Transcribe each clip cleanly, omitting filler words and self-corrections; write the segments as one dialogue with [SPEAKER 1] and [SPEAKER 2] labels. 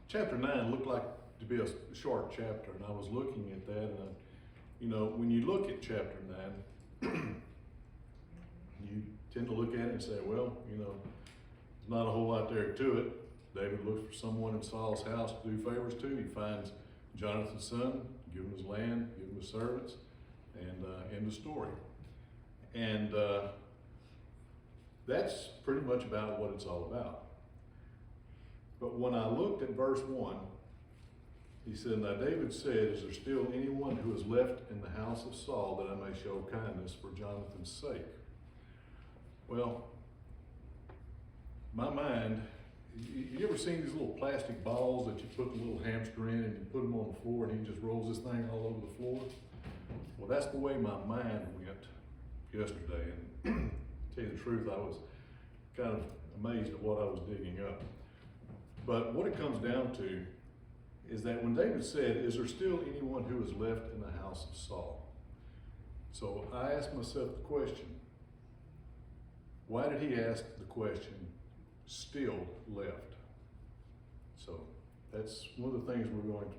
[SPEAKER 1] chapter 9 looked like to be a short chapter, and I was looking at that, and when you look at chapter 9, you tend to look at it and say, well, there's not a whole lot there to it. David looks for someone in Saul's house to do favors to. He finds Jonathan's son, give him his land, give him his servants, and end the story. And that's pretty much about what it's all about. But when I looked at verse 1, he said, now David said, is there still anyone who is left in the house of Saul that I may show kindness for Jonathan's sake? Well, my mind, you ever seen these little plastic balls that you put the little hamster in and you put him on the floor and he just rolls this thing all over the floor? Well, that's the way my mind went yesterday. And to tell you the truth, I was kind of amazed at what I was digging up. But what it comes down to is that when David said, is there still anyone who is left in the house of Saul? So I asked myself the question, why did he ask the question, still left? So that's one of the things we're going to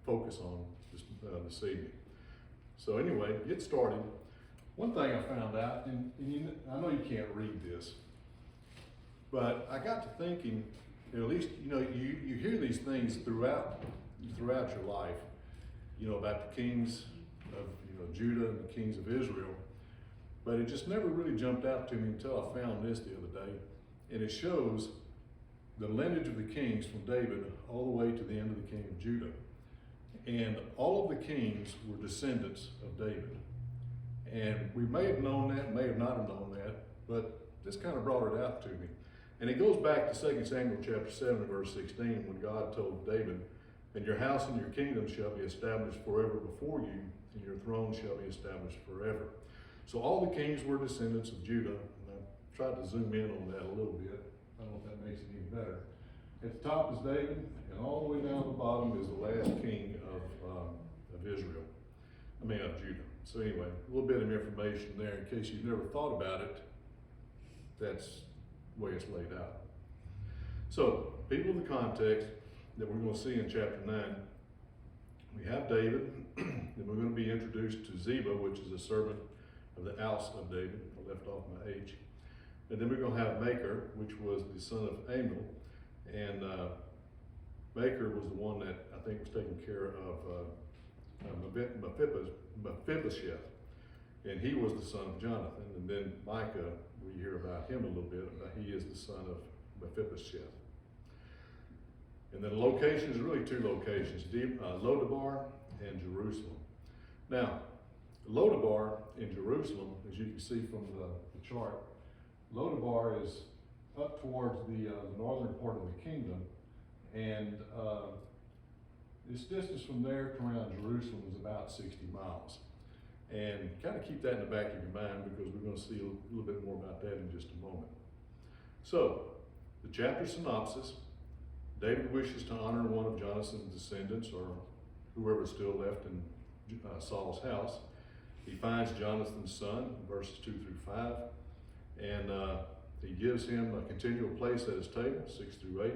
[SPEAKER 1] focus on this evening. So anyway, get started. One thing I found out, and I know you can't read this, but I got to thinking, at least, you hear these things throughout your life, about the kings of Judah and the kings of Israel, but it just never really jumped out to me until I found this the other day, and it shows the lineage of the kings from David all the way to the end of the king of Judah. And all of the kings were descendants of David. And we may have known that, may have not have known that, but this kind of brought it out to me. And it goes back to 2 Samuel chapter 7 and verse 16, when God told David, and your house and your kingdom shall be established forever before you, and your throne shall be established forever. So all the kings were descendants of Judah, and I tried to zoom in on that a little bit. I don't know if that makes it any better. At the top is David, and all the way down to the bottom is the last king of Judah. So anyway, a little bit of information there in case you've never thought about it. That's the way it's laid out. So, people in the context that we're going to see in chapter 9, we have David, then we're going to be introduced to Ziba, which is a servant of the house of David. I left off my H. And then we're going to have Maker, which was the son of Amiel. And Maker was the one that I think was taking care of Mephibosheth. And he was the son of Jonathan. And then Micah, we hear about him a little bit, but he is the son of Mephibosheth. And then the location is really two locations, Lodabar and Jerusalem. Now, Lodabar in Jerusalem, as you can see from the chart, Lodabar is up towards the northern part of the kingdom, and this distance from there to around Jerusalem is about 60 miles. And kind of keep that in the back of your mind, because we're going to see a little bit more about that in just a moment. So, the chapter synopsis: David wishes to honor one of Jonathan's descendants, or whoever is still left in Saul's house. He finds Jonathan's son, verses 2 through 5, and he gives him a continual place at his table, 6 through 8.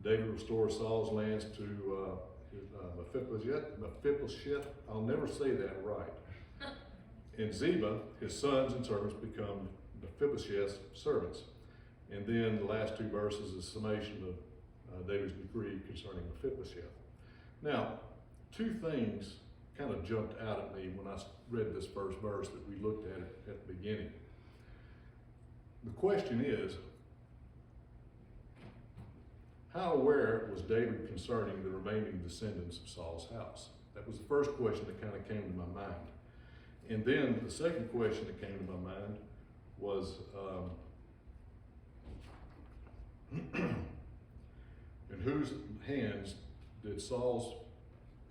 [SPEAKER 1] David restores Saul's lands to Mephibosheth. I'll never say that right. And Ziba, his sons and servants, become Mephibosheth's servants. And then the last two verses is a summation of David's decree concerning Mephibosheth. Now, two things kind of jumped out at me when I read this first verse that we looked at the beginning. The question is, how aware was David concerning the remaining descendants of Saul's house? That was the first question that kind of came to my mind. And then the second question that came to my mind was, in whose hands did Saul's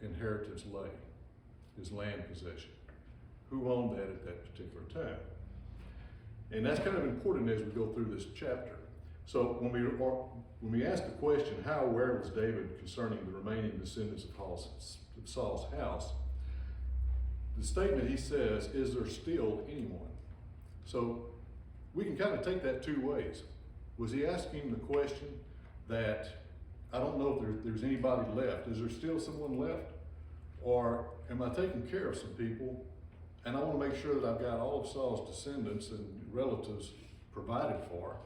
[SPEAKER 1] inheritance lay, his land possession? Who owned that at that particular time? And that's kind of important as we go through this chapter. So when we ask the question, how aware was David concerning the remaining descendants of Saul's house? The statement he says, is there still anyone? So we can kind of take that two ways. Was he asking the question that I don't know if there's anybody left. Is there still someone left? Or am I taking care of some people? And I want to make sure that I've got all of Saul's descendants and relatives provided for.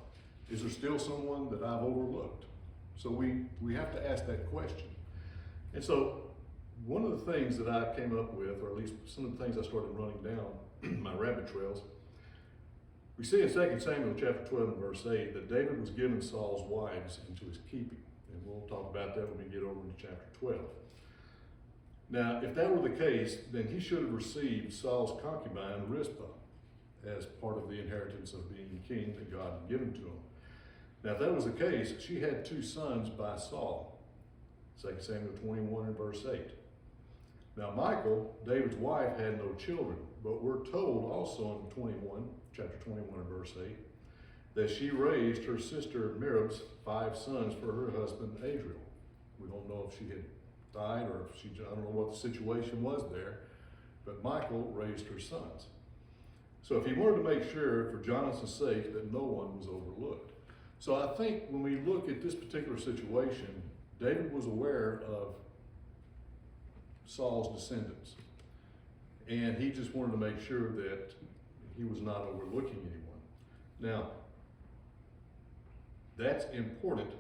[SPEAKER 1] Is there still someone that I've overlooked? So we have to ask that question. And so one of the things that I came up with, or at least some of the things I started running down my rabbit trails, we see in 2 Samuel chapter 12 and verse 8 that David was given Saul's wives into his keeping. And we'll talk about that when we get over into chapter 12. Now, if that were the case, then he should have received Saul's concubine, Rizpah, as part of the inheritance of being king that God had given to him. Now, if that was the case, she had 2 sons by Saul. 2 Samuel 21 and verse 8. Now, Michal, David's wife, had no children, but we're told also in chapter 21 and verse 8, that she raised her sister Merab's 5 sons for her husband Adriel. We don't know if she had died or if I don't know what the situation was there, but Michal raised her sons. So if he wanted to make sure, for Jonathan's sake, that no one was overlooked. So I think when we look at this particular situation, David was aware of Saul's descendants, and he just wanted to make sure that he was not overlooking anyone. Now, that's important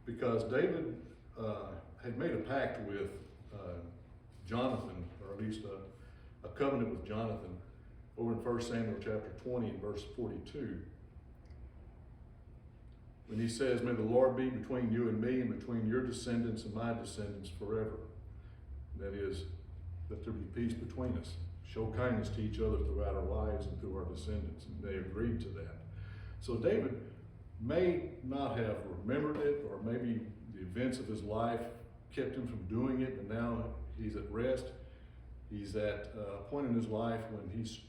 [SPEAKER 1] because David had made a pact with Jonathan, or at least a covenant with Jonathan, over in 1 Samuel chapter 20 and verse 42. When he says, "May the Lord be between you and me and between your descendants and my descendants forever." That is, that there be peace between us. Show kindness to each other throughout our lives and through our descendants. And they agreed to that. So David may not have remembered it, or maybe the events of his life kept him from doing it, and now he's at rest. He's at a point in his life when he's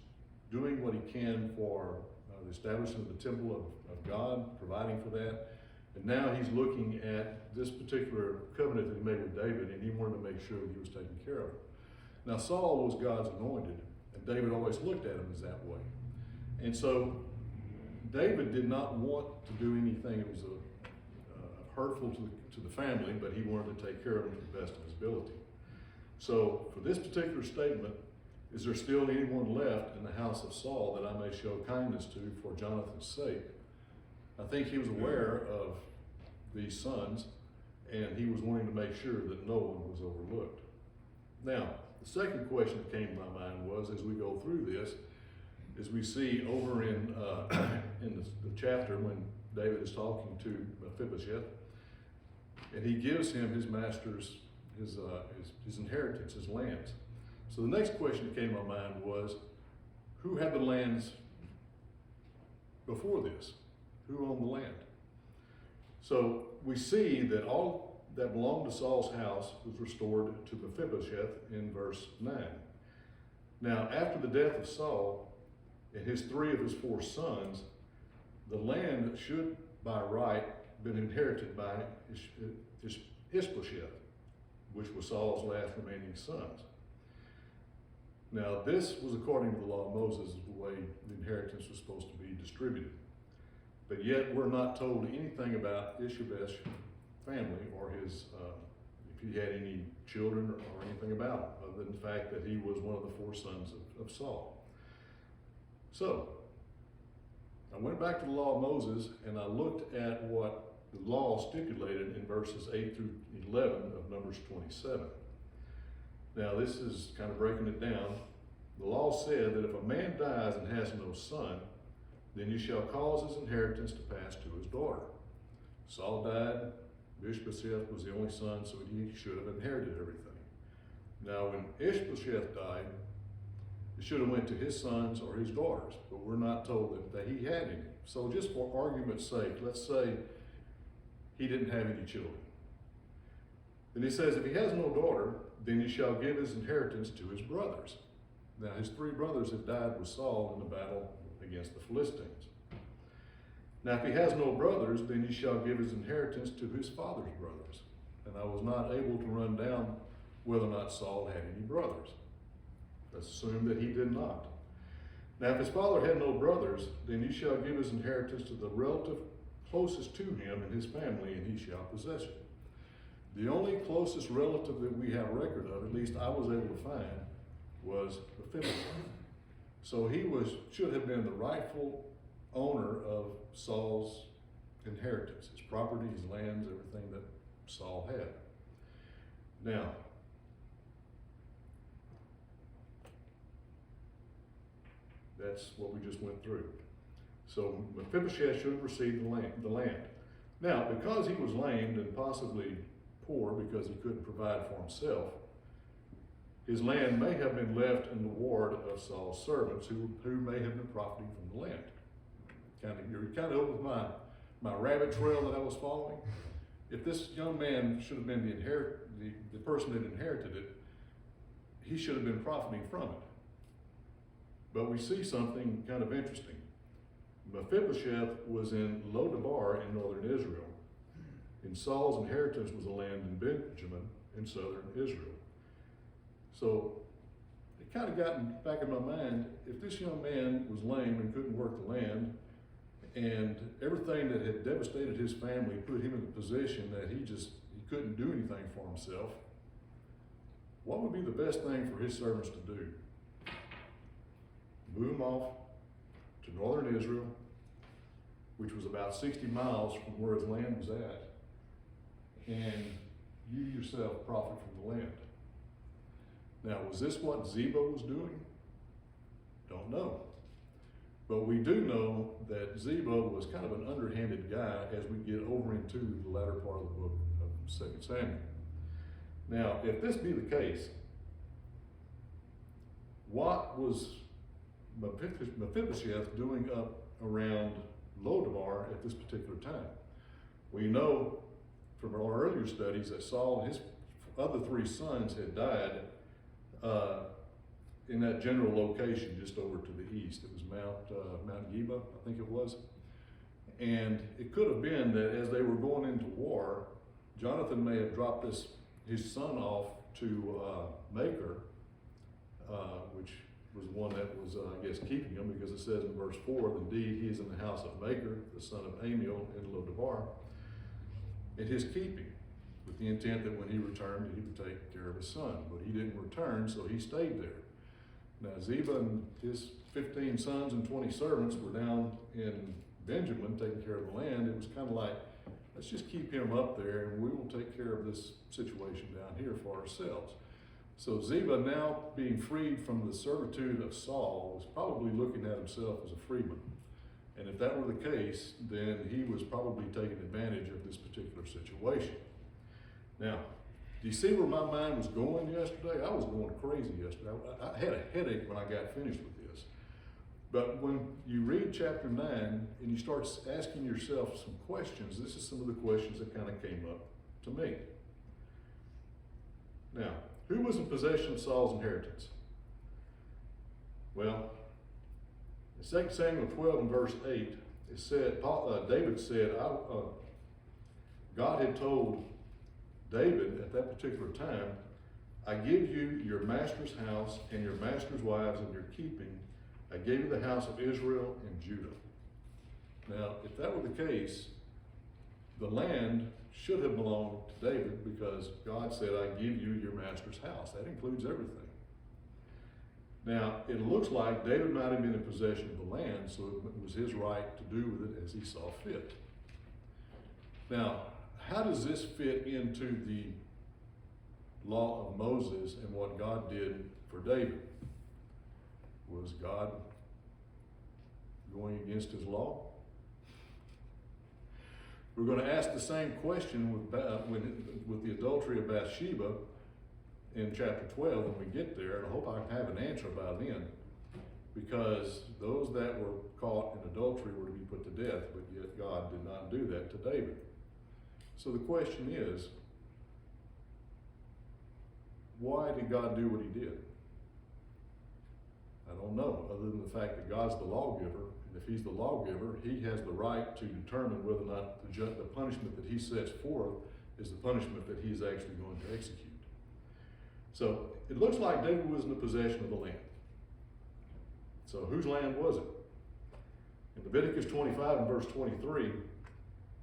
[SPEAKER 1] doing what he can for the establishment of the temple of God, providing for that. And now he's looking at this particular covenant that he made with David, and he wanted to make sure that he was taken care of. Now Saul was God's anointed, and David always looked at him as that way. And so David did not want to do anything that was hurtful to the family, but he wanted to take care of him to the best of his ability. So for this particular statement, is there still anyone left in the house of Saul that I may show kindness to for Jonathan's sake? I think he was aware of these sons, and he was wanting to make sure that no one was overlooked. Now, the second question that came to my mind was, as we go through this, is we see over in the chapter when David is talking to Mephibosheth, and he gives him his master's, his inheritance, his lands. So the next question that came to my mind was, who had the lands before this? Who owned the land? So we see that all that belonged to Saul's house was restored to Mephibosheth in verse 9. Now, after the death of Saul and his 3 of his 4 sons, the land should by right been inherited by Mephibosheth, which was Saul's last remaining sons. Now, this was according to the law of Moses, the way the inheritance was supposed to be distributed. But yet, we're not told anything about Mephibosheth's family or his, if he had any children or anything about him, other than the fact that he was one of the 4 sons of Saul. So, I went back to the law of Moses and I looked at what the law stipulated in verses 8 through 11 of Numbers 27. Now, this is kind of breaking it down. The law said that if a man dies and has no son, then you shall cause his inheritance to pass to his daughter. Saul died, Mephibosheth was the only son, so he should have inherited everything. Now, when Mephibosheth died, it should have went to his sons or his daughters, but we're not told that he had any. So just for argument's sake, let's say he didn't have any children. Then he says, if he has no daughter, then you shall give his inheritance to his brothers. Now, his 3 brothers had died with Saul in the battle against the Philistines. Now, if he has no brothers, then you shall give his inheritance to his father's brothers. And I was not able to run down whether or not Saul had any brothers. Let's assume that he did not. Now, if his father had no brothers, then you shall give his inheritance to the relative closest to him and his family, and he shall possess it. The only closest relative that we have record of, at least I was able to find, was Mephibosheth. So he should have been the rightful owner of Saul's inheritance, his property, his lands, everything that Saul had. Now, that's what we just went through. So Mephibosheth should have received the land. Now, because he was lamed and possibly poor because he couldn't provide for himself, his land may have been left in the ward of Saul's servants who may have been profiting from the land. You're kind of up with my rabbit trail that I was following. If this young man should have been the person that inherited it, he should have been profiting from it. But we see something kind of interesting. Mephibosheth was in Lodabar in northern Israel, and Saul's inheritance was a land in Benjamin in southern Israel. So it kind of got back in my mind, if this young man was lame and couldn't work the land, and everything that had devastated his family put him in the position that he couldn't do anything for himself, what would be the best thing for his servants to do? Move him off to northern Israel, which was about 60 miles from where his land was at, and you yourself profit from the land. Now, was this what Ziba was doing? Don't know. But we do know that Ziba was kind of an underhanded guy as we get over into the latter part of the book of 2 Samuel. Now, if this be the case, what was Mephibosheth doing up around Lodabar at this particular time? We know from our earlier studies that Saul and his other 3 sons had died in that general location just over to the east. It was Mount Geba, I think it was. And it could have been that as they were going into war, Jonathan may have dropped his son off to Maker, which was one that was, I guess, keeping him, because it says in verse 4, indeed he is in the house of Maker, the son of Amiel in Lodabar, in his keeping, with the intent that when he returned, he would take care of his son. But he didn't return, so he stayed there. Now, Ziba and his 15 sons and 20 servants were down in Benjamin taking care of the land. It was kind of like, let's just keep him up there and we will take care of this situation down here for ourselves. So Ziba, now being freed from the servitude of Saul, was probably looking at himself as a freeman. And if that were the case, then he was probably taking advantage of this particular situation. Now, do you see where my mind was going yesterday? I was going crazy yesterday. I had a headache when I got finished with this. But when you read chapter 9 and you start asking yourself some questions, this is some of the questions that kind of came up to me. Now, who was in possession of Saul's inheritance? Well, in 2 Samuel 12 and verse 8, it said, David said, God had told David at that particular time, I give you your master's house and your master's wives in your keeping. I gave you the house of Israel and Judah. Now, if that were the case, the land should have belonged to David, because God said, I give you your master's house. That includes everything. Now, it looks like David might have been in possession of the land, so it was his right to do with it as he saw fit. Now, how does this fit into the law of Moses and what God did for David? Was God going against his law? We're going to ask the same question with the adultery of Bathsheba in chapter 12 when we get there, and I hope I have an answer by then, because those that were caught in adultery were to be put to death, but yet God did not do that to David. So the question is, why did God do what he did? I don't know, other than the fact that God's the lawgiver, and if he's the lawgiver, he has the right to determine whether or not the punishment that he sets forth is the punishment that he's actually going to execute. So it looks like David was in the possession of the land. So whose land was it? In Leviticus 25 and verse 23,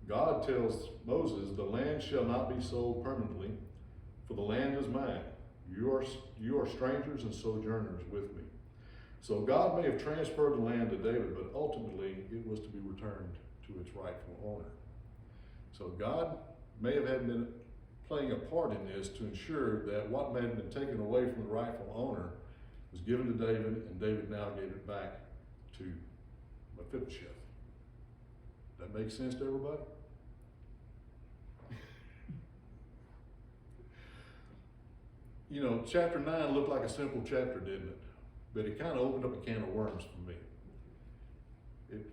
[SPEAKER 1] God tells Moses, the land shall not be sold permanently, for the land is mine. You are strangers and sojourners with me. So God may have transferred the land to David, but ultimately it was to be returned to its rightful owner. So God may have been playing a part in this to ensure that what may have been taken away from the rightful owner was given to David, and David now gave it back to Mephibosheth. That makes sense to everybody? You know, chapter 9 looked like a simple chapter, didn't it? But it kind of opened up a can of worms for me.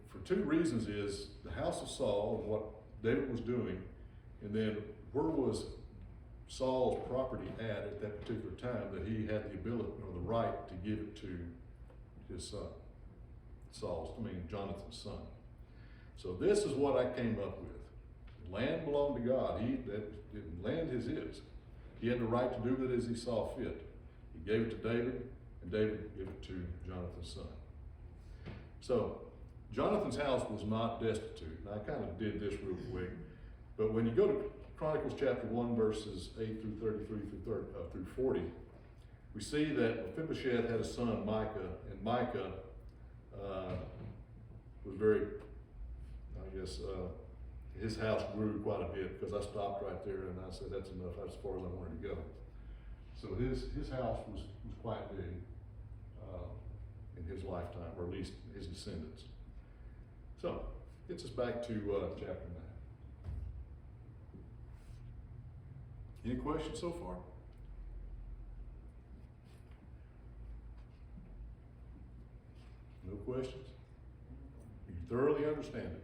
[SPEAKER 1] For two reasons is the house of Saul and what David was doing, and then where was Saul's property at that particular time that he had the ability or the right to give it to his son, Jonathan's son. So this is what I came up with. Land belonged to God. Land is his. He had the right to do with it as he saw fit. He gave it to David, and David gave it to Jonathan's son. So Jonathan's house was not destitute. And I kind of did this real quick, but when you go to Chronicles chapter 1, verses 8 through 33 through 40, we see that Mephibosheth had a son, Micah, and Micah was very, his house grew quite a bit, because I stopped right there and I said, that's enough, that's as far as I wanted to go. So his house was quite big in his lifetime, or at least his descendants. So, gets us back to chapter 9. Any questions so far? No questions? You thoroughly understand it?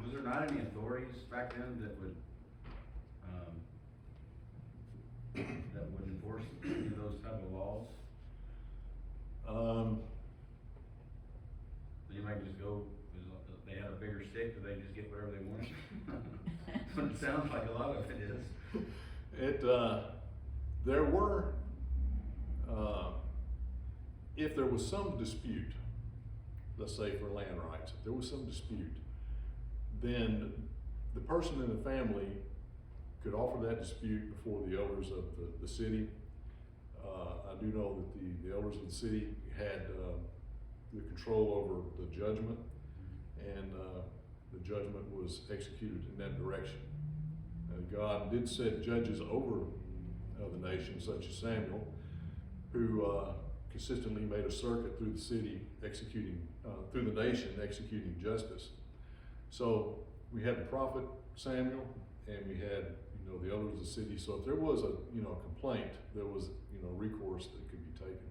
[SPEAKER 2] Was there not any authorities back then that would enforce any of those type of laws? You might just go, they had a bigger stick, or they just get whatever they want. But it sounds like a lot of it is.
[SPEAKER 1] There were, if there was some dispute, let's say for land rights, if there was some dispute, then the person in the family could offer that dispute before the elders of the city. I do know that the elders of the city had the control over the judgment, and the judgment was executed in that direction. And God did set judges over the nation, such as Samuel, who consistently made a circuit through the city, through the nation, executing justice. So we had the prophet Samuel, and we had the elders of the city. So if there was a complaint, there was recourse that could be taken.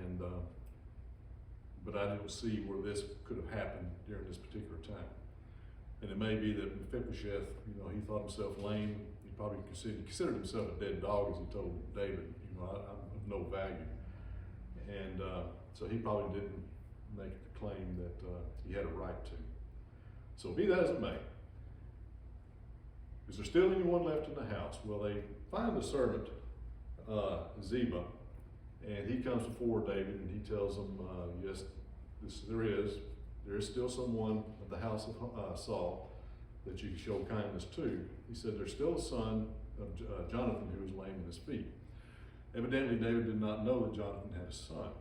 [SPEAKER 1] And but I didn't see where this could have happened during this particular time. And it may be that Mephibosheth, he thought himself lame. He probably considered himself a dead dog, as he told David. I'm of no value. And so he probably didn't make the claim that he had a right to. So be that as it may, is there still anyone left in the house? Well, they find the servant, Ziba, and he comes before David, and he tells them, yes, there is still someone at the house of Saul that you can show kindness to. He said, there's still a son of Jonathan who is lame in his feet. Evidently, David did not know that Jonathan had a son.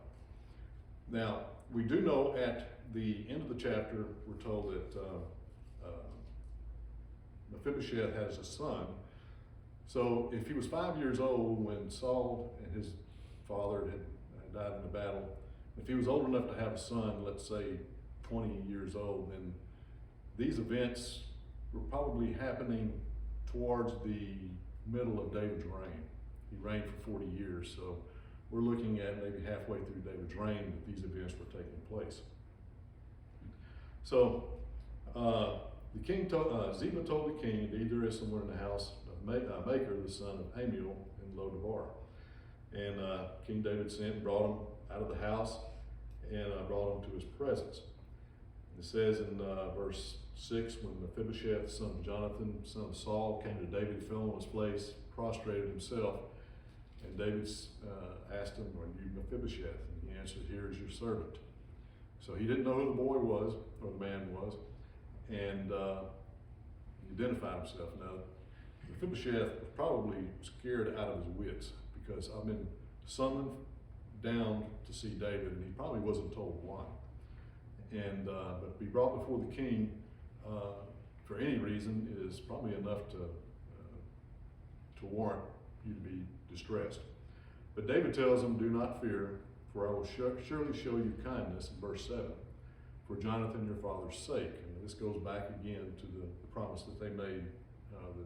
[SPEAKER 1] Now, we do know at the end of the chapter, we're told that Mephibosheth has a son. So if he was 5 years old when Saul and his father had died in the battle, if he was old enough to have a son, let's say 20 years old, then these events were probably happening towards the middle of David's reign. He reigned for 40 years, so we're looking at maybe halfway through David's reign that these events were taking place. So the king Ziba told the king, indeed there is someone in the house of Maker, the son of Amiel, in Lodabar. And King David sent and brought him out of the house and brought him to his presence. It says in verse 6, when Mephibosheth, son of Jonathan, son of Saul, came to David, he fell on his face, prostrated himself, and David asked him, are you Mephibosheth? And he answered, here is your servant. So he didn't know who the boy was, or the man was, and he identified himself. Now, Mephibosheth was probably scared out of his wits, because I've been summoned down to see David, and he probably wasn't told why. And but to be brought before the king for any reason is probably enough to warrant you to be distressed. But David tells him, "Do not fear, for I will surely show you kindness," in verse 7, "for Jonathan your father's sake." And this goes back again to the promise that they made,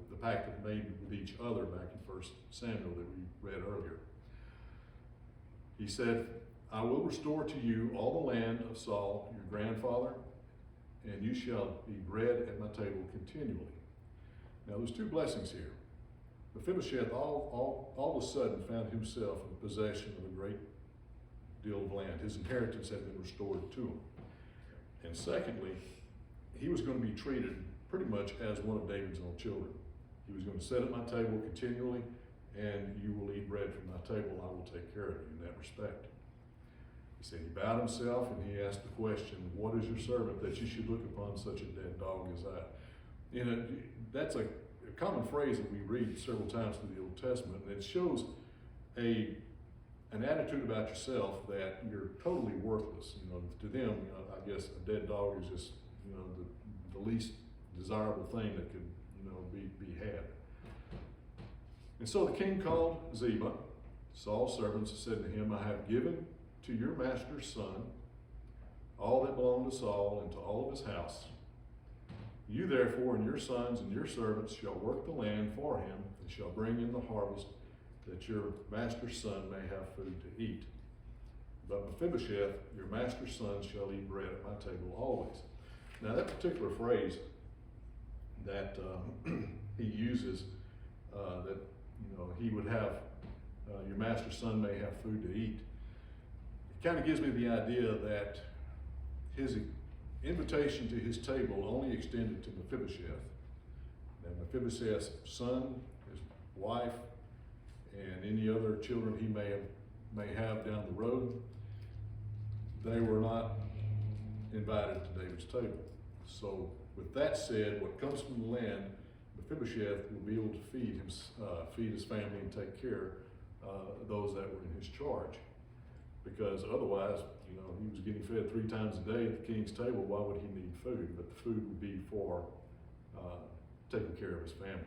[SPEAKER 1] the pact that they made with each other back in 1 Samuel that we read earlier. He said, "I will restore to you all the land of Saul, your grandfather, and you shall eat bread at my table continually." Now there's two blessings here. Mephibosheth all of a sudden found himself in possession of a great deal of land. His inheritance had been restored to him. And secondly, he was going to be treated pretty much as one of David's own children. He was going to sit at my table continually, and you will eat bread from my table. I will take care of you in that respect. He said he bowed himself and he asked the question, "What is your servant that you should look upon such a dead dog as I?" You know, that's a common phrase that we read several times through the Old Testament, and it shows an attitude about yourself that you're totally worthless. You know, to them, you know, I guess a dead dog is just, you know, the least desirable thing that could, you know, be had. And so the king called Ziba, Saul's servants, and said to him, "I have given to your master's son all that belonged to Saul and to all of his house. You therefore and your sons and your servants shall work the land for him, and shall bring in the harvest, that your master's son may have food to eat. But Mephibosheth, your master's son, shall eat bread at my table always." Now that particular phrase that he uses, that, you know, he would have, your master's son may have food to eat, it kind of gives me the idea that his invitation to his table only extended to Mephibosheth. And Mephibosheth's son, his wife, and any other children he may have down the road, they were not invited to David's table. So with that said, what comes from the land, Mephibosheth will be able to feed his family and take care of those that were in his charge. Because otherwise, you know, he was getting fed 3 times a day at the king's table. Why would he need food? But the food would be for taking care of his family.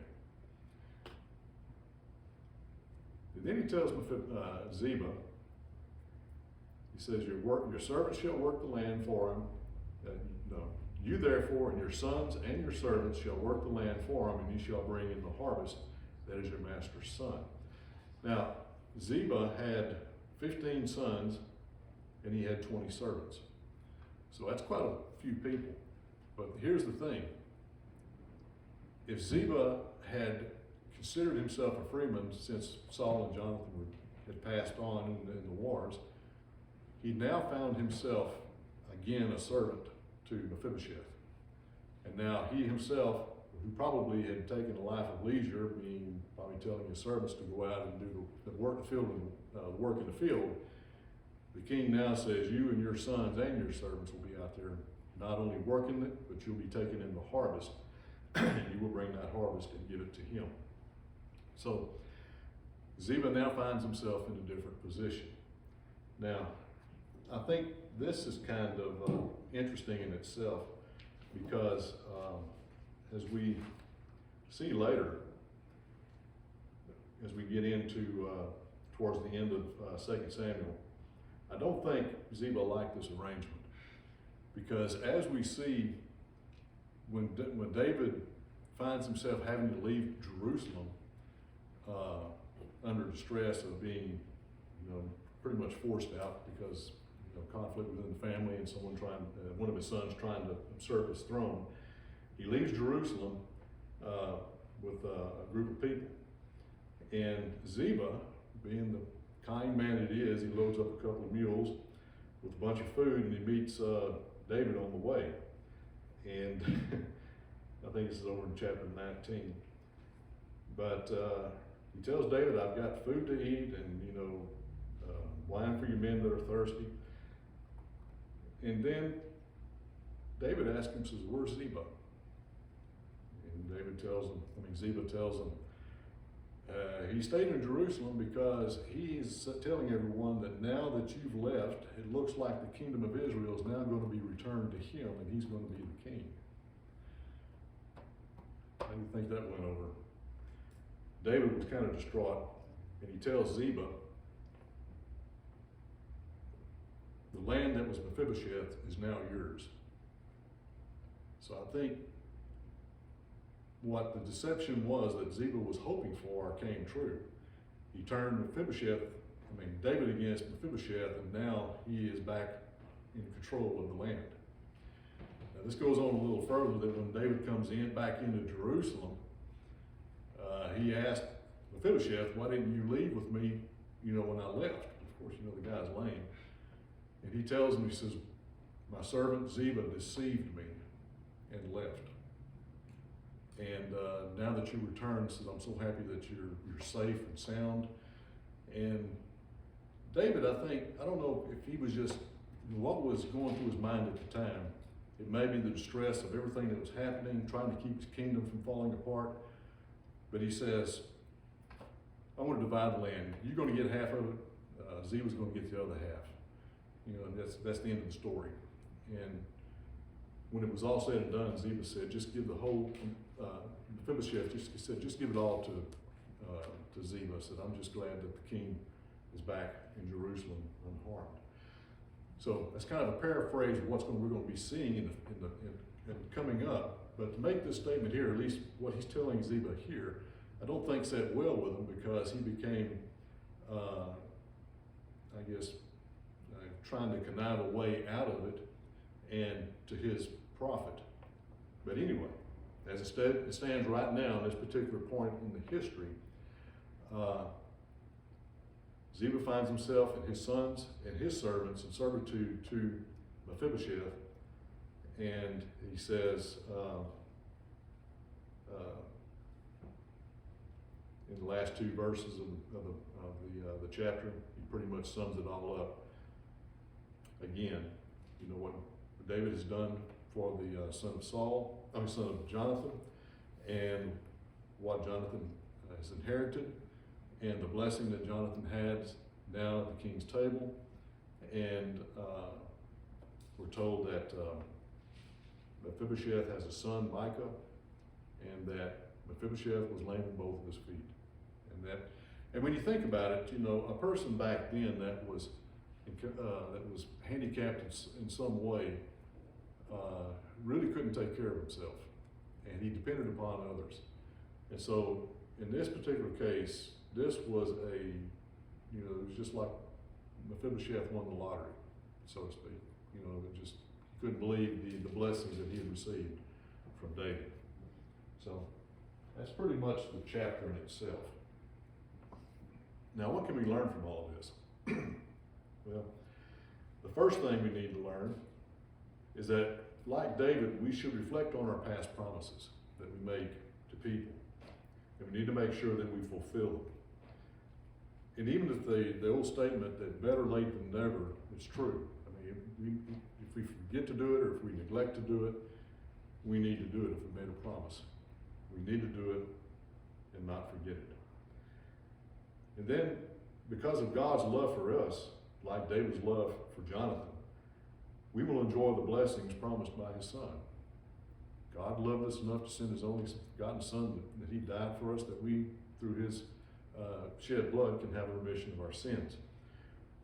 [SPEAKER 1] And then he tells Ziba, he says, your servant shall work the land for him. You therefore and your sons and your servants shall work the land for him, and you shall bring in the harvest, that is your master's son. Now, Ziba had 15 sons, and he had 20 servants. So that's quite a few people. But here's the thing. If Ziba had considered himself a freeman since Saul and Jonathan had passed on in the wars, he now found himself again a servant to Mephibosheth. And now he himself, who probably had taken a life of leisure, being probably telling his servants to go out and do the work in the field, work in the field, the king now says, you and your sons and your servants will be out there not only working it, but you'll be taking in the harvest, and you will bring that harvest and give it to him. So Ziba now finds himself in a different position. Now, I think this is kind of interesting in itself, because as we see later, as we get into towards the end of 2 Samuel, I don't think Ziba liked this arrangement, because as we see, when David finds himself having to leave Jerusalem under distress of being, pretty much forced out because conflict within the family and someone one of his sons trying to usurp his throne, he leaves Jerusalem with a group of people. And Ziba, being the kind man it is, he loads up a couple of mules with a bunch of food, and he meets David on the way. And I think this is over in chapter 19. But he tells David, I've got food to eat and, wine for your men that are thirsty. And then David asks him, says, where's Ziba? And Ziba tells him, he stayed in Jerusalem because he is telling everyone that now that you've left, it looks like the kingdom of Israel is now going to be returned to him and he's going to be the king. How do you think that went over? David was kind of distraught, and he tells Ziba, the land that was Mephibosheth is now yours. So I think what the deception was that Ziba was hoping for came true. He turned David against Mephibosheth, and now he is back in control of the land. Now this goes on a little further, that when David comes back into Jerusalem, he asked Mephibosheth, why didn't you leave with me, when I left? Of course, the guy's lame. And he tells him, he says, my servant Ziba deceived me and left. And now that you return, says, I'm so happy that you're safe and sound. And David, I don't know if he was just, what was going through his mind at the time. It may be the distress of everything that was happening, trying to keep his kingdom from falling apart. But he says, I want to divide the land. You're going to get half of it. Ziba's going to get the other half. And that's the end of the story. And when it was all said and done, Ziba said, just give the whole, Mephibosheth just give it all to Ziba. Said, I'm just glad that the king is back in Jerusalem unharmed. So that's kind of a paraphrase of we're going to be seeing in coming up. But to make this statement here, at least what he's telling Ziba here, I don't think sat well with him, because he became, trying to connive a way out of it and to his profit. But anyway, as it stands right now in this particular point in the history, Ziba finds himself and his sons and his servants in servitude to Mephibosheth, and he says in the last two verses of the chapter, he pretty much sums it all up. Again, what David has done for the son of Jonathan, and what Jonathan has inherited, and the blessing that Jonathan has now at the king's table. And we're told that Mephibosheth has a son, Micah, and that Mephibosheth was lame in both of his feet. And when you think about it, a person back then that was handicapped in some way really couldn't take care of himself, and he depended upon others. And so in this particular case, this was it was just like Mephibosheth won the lottery, so to speak. It just, he couldn't believe the blessings that he had received from David. So that's pretty much the chapter in itself. Now, what can we learn from all of this? Well, the first thing we need to learn is that, like David, we should reflect on our past promises that we make to people. And we need to make sure that we fulfill them. And even if the old statement that better late than never is true, if we forget to do it, or if we neglect to do it, we need to do it if we made a promise. We need to do it and not forget it. And then, because of God's love for us, like David's love for Jonathan, we will enjoy the blessings promised by his son. God loved us enough to send his only begotten son that he died for us, that we, through his shed blood, can have a remission of our sins.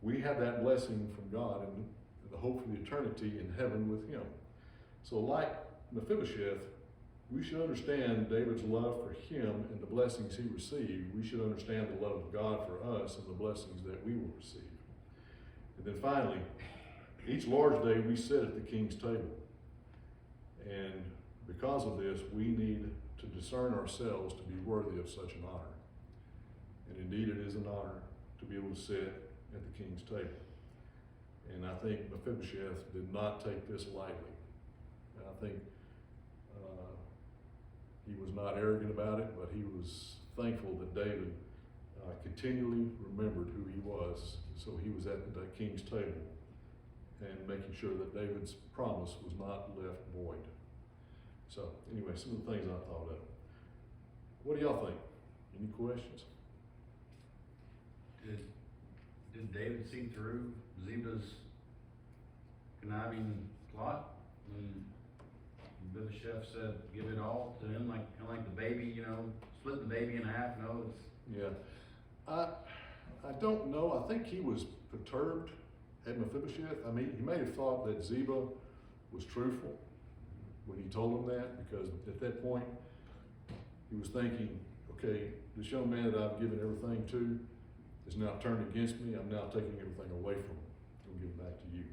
[SPEAKER 1] We have that blessing from God and the hope for the eternity in heaven with him. So like Mephibosheth, we should understand David's love for him and the blessings he received. We should understand the love of God for us and the blessings that we will receive. And then finally, each Lord's Day we sit at the king's table. And because of this, we need to discern ourselves to be worthy of such an honor. And indeed, it is an honor to be able to sit at the king's table. And I think Mephibosheth did not take this lightly. And I think he was not arrogant about it, but he was thankful that David continually remembered who he was. So he was at the king's table and making sure that David's promise was not left void. So anyway, some of the things I thought of. What do y'all think? Any questions?
[SPEAKER 2] Did David see through Ziba's conniving plot when Mephibosheth said, give it all to him, like, kind of like the baby, you know, split the baby in half? No, it's.
[SPEAKER 1] Yeah. I don't know. I think he was perturbed at Mephibosheth. I mean, he may have thought that Ziba was truthful when he told him that, because at that point, he was thinking, okay, this young man that I've given everything to is now turned against me. I'm now taking everything away from him. I'm giving it back to you.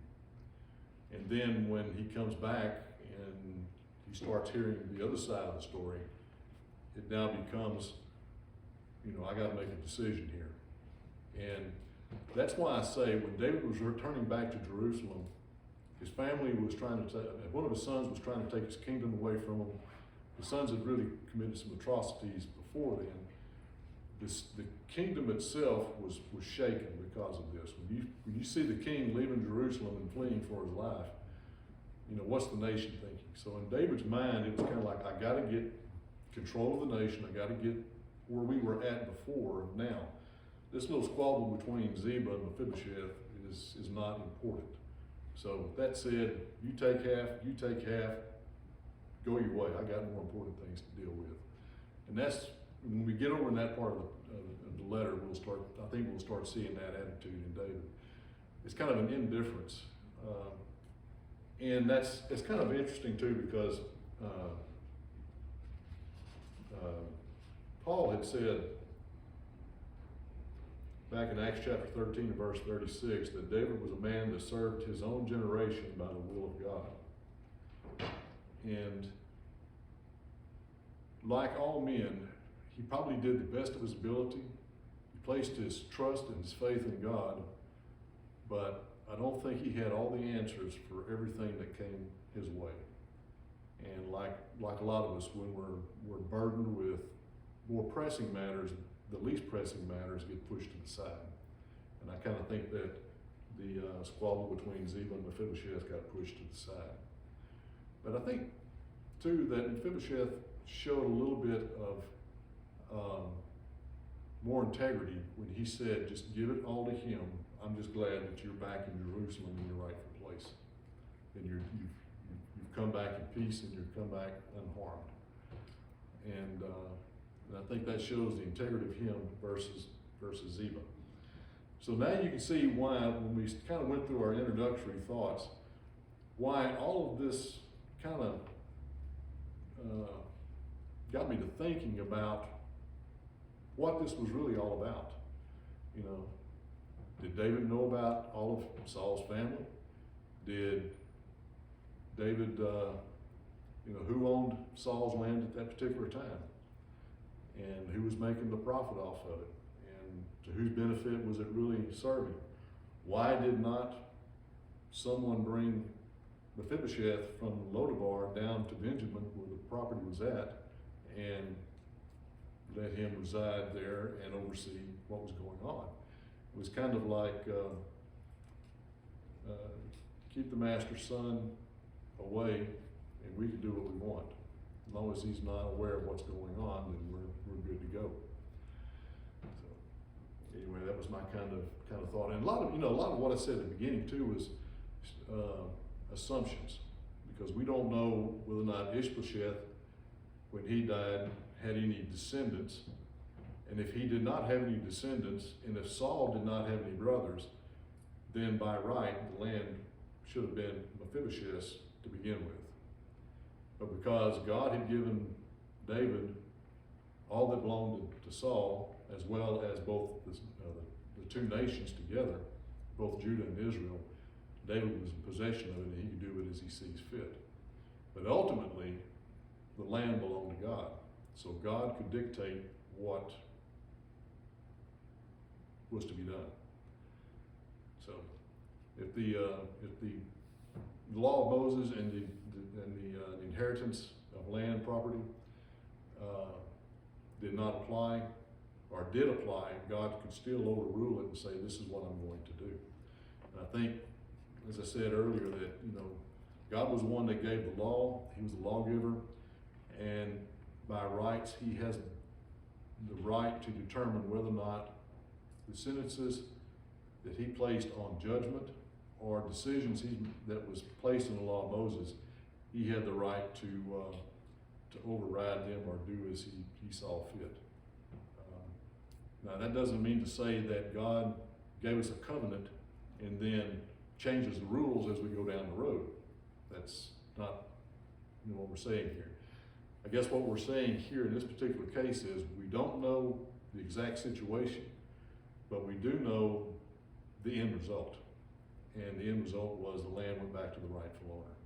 [SPEAKER 1] And then when he comes back and he starts hearing the other side of the story, it now becomes, you know, I got to make a decision here. And that's why I say when David was returning back to Jerusalem, his family was trying to take, one of his sons was trying to take his kingdom away from him. His sons had really committed some atrocities before then. The kingdom itself was shaken because of this. When you see the king leaving Jerusalem and fleeing for his life, you know, what's the nation thinking? So in David's mind, it was kind of like, I got to get control of the nation. I got to get where we were at before. Now, this little squabble between Ziba and Mephibosheth is not important. So that said, you take half, go your way. I got more important things to deal with. And that's, when we get over in that part of the letter, I think we'll start seeing that attitude in David. It's kind of an indifference. And it's kind of interesting too, because Paul had said back in Acts chapter 13 and verse 36 that David was a man that served his own generation by the will of God. And like all men, he probably did the best of his ability. He placed his trust and his faith in God, but I don't think he had all the answers for everything that came his way. And like a lot of us, when we're burdened with more pressing matters, the least pressing matters get pushed to the side. And I kind of think that the squabble between Ziba and Mephibosheth got pushed to the side. But I think too that Mephibosheth showed a little bit of more integrity when he said, just give it all to him. I'm just glad that you're back in Jerusalem in your rightful place. And you've come back in peace and you've come back unharmed. And I think that shows the integrity of him versus Ziba. So now you can see why, when we kind of went through our introductory thoughts, why all of this kind of got me to thinking about what this was really all about. You know, did David know about all of Saul's family? Did David, who owned Saul's land at that particular time? And who was making the profit off of it? And to whose benefit was it really serving? Why did not someone bring Mephibosheth from Lodabar down to Benjamin, where the property was at, and let him reside there and oversee what was going on? It was kind of like keep the master's son away and we can do what we want. As long as he's not aware of what's going on, then we're good to go. So anyway, that was my kind of thought. And a lot of what I said at the beginning too was assumptions, because we don't know whether or not Ishbosheth, when he died, had any descendants. And if he did not have any descendants, and if Saul did not have any brothers, then by right, the land should have been Mephibosheth's to begin with. But because God had given David all that belonged to Saul, as well as both the two nations together, both Judah and Israel, David was in possession of it, and he could do it as he sees fit. But ultimately, the land belonged to God. So God could dictate what was to be done. So if the law of Moses and the inheritance of land property did not apply, or did apply, God could still overrule it and say, this is what I'm going to do. And I think as I said earlier, that, God was the one that gave the law, he was the lawgiver, and by rights, he has the right to determine whether or not the sentences that he placed on judgment or decisions that was placed in the law of Moses, he had the right to override them or do as he saw fit. Now that doesn't mean to say that God gave us a covenant and then changes the rules as we go down the road. That's not what we're saying here. I guess what we're saying here in this particular case is we don't know the exact situation, but we do know the end result. And the end result was the land went back to the rightful owner.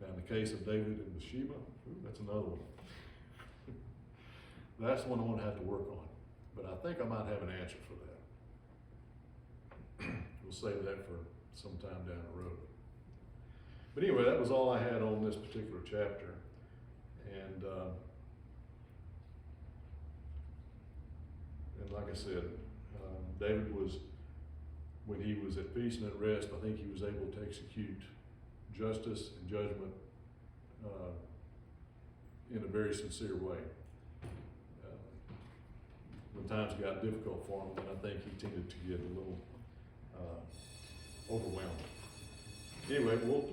[SPEAKER 1] Now in the case of David and Bathsheba, that's another one. That's one I'm gonna have to work on, but I think I might have an answer for that. We'll save that for some time down the road. But anyway, that was all I had on this particular chapter. And like I said, David was, when he was at peace and at rest, I think he was able to execute justice and judgment in a very sincere way. When times got difficult for him, then I think he tended to get a little overwhelmed. Anyway, we'll